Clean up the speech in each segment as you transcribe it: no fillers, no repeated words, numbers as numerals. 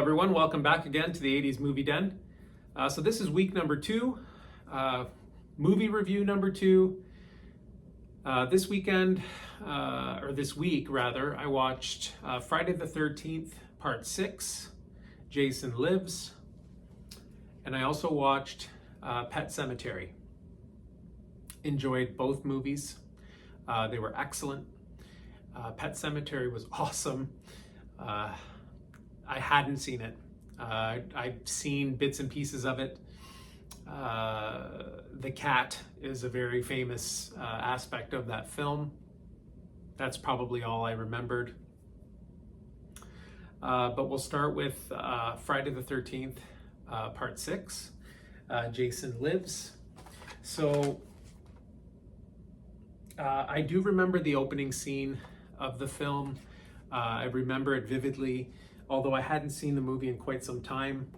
everyone, welcome back again to the 80s Movie Den. So this is week number 2, movie review number 2. This week rather, I watched Friday the 13th, Part 6, Jason Lives, and I also watched Pet Sematary. Enjoyed both movies. They were excellent. Pet Sematary was awesome. I hadn't seen it. I've seen bits and pieces of it. The cat is a very famous aspect of that film. That's probably all I remembered. But we'll start with Friday the 13th, Part 6, Jason Lives. So I do remember the opening scene of the film. I remember it vividly, although I hadn't seen the movie in quite some time.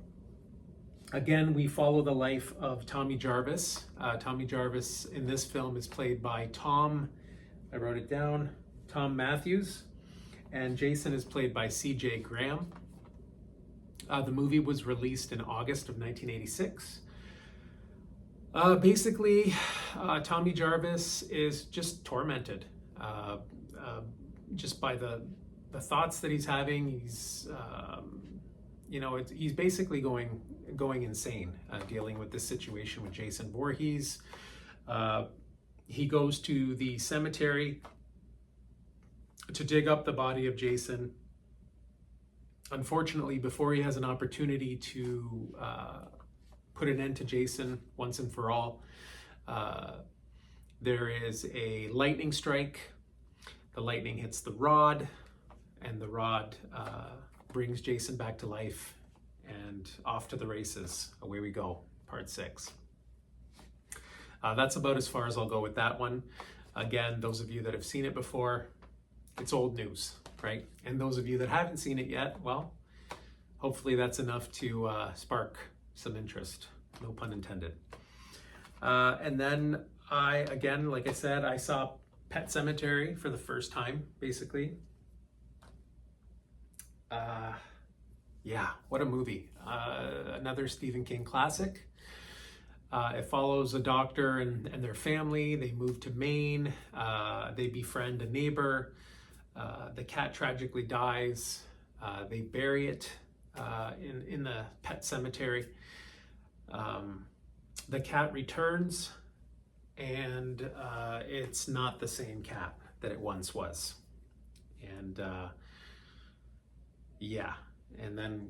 Again, we follow the life of Tommy Jarvis. Tommy Jarvis in this film is played by Tom Matthews, and Jason is played by C.J. Graham. The movie was released in August of 1986. Basically, Tommy Jarvis is just tormented just by the thoughts that he's having. He's he's basically going insane, dealing with this situation with Jason Voorhees. He goes to the cemetery to dig up the body of Jason. Unfortunately, before he has an opportunity to put an end to Jason once and for all, there is a lightning strike. The lightning hits the rod, and the rod brings Jason back to life, and off to the races. Away we go, Part 6. That's about as far as I'll go with that one. Again, those of you that have seen it before, it's old news, right? And those of you that haven't seen it yet, well, hopefully that's enough to spark some interest, no pun intended. And then like I said, I saw Pet Sematary for the first time, basically. Yeah, what a movie. Another Stephen King classic. It follows a doctor and their family. They move to Maine. They befriend a neighbor. The cat tragically dies. They bury it in the pet cemetery. The cat returns, and it's not the same cat that it once was. And yeah, and then,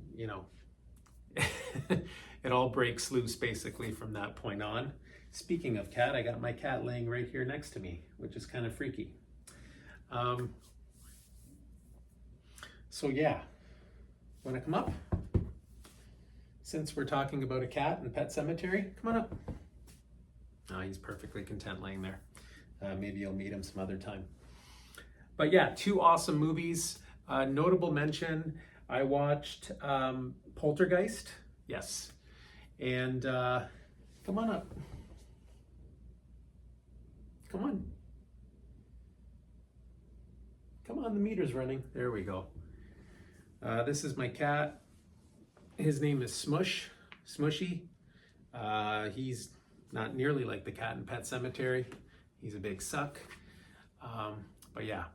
it all breaks loose basically from that point on. Speaking of cat, I got my cat laying right here next to me, which is kind of freaky. So yeah, want to come up? Since we're talking about a cat and Pet Sematary, come on up. Oh, he's perfectly content laying there. Maybe you'll meet him some other time. But yeah, 2 awesome movies. Notable mention, I watched Poltergeist. Yes. And come on up. Come on. Come on, the meter's running. There we go. This is my cat. His name is Smushy. He's not nearly like the cat in Pet Sematary. He's a big suck. But yeah.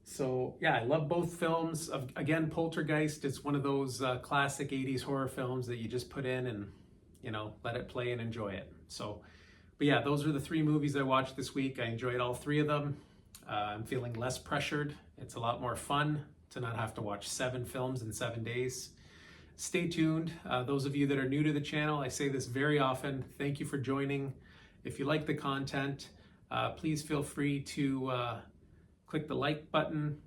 So yeah, I love both films. Again, Poltergeist is one of those classic 80s horror films that you just put in and, let it play and enjoy it. So, but yeah, those are the 3 movies I watched this week. I enjoyed all 3 of them. I'm feeling less pressured. It's a lot more fun to not have to watch 7 films in 7 days. Stay tuned. Those of you that are new to the channel, I say this very often. Thank you for joining. If you like the content, please feel free to click the like button,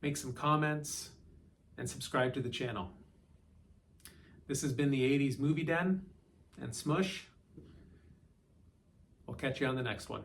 make some comments, and subscribe to the channel. This has been the 80s Movie Den and Smush. We'll catch you on the next one.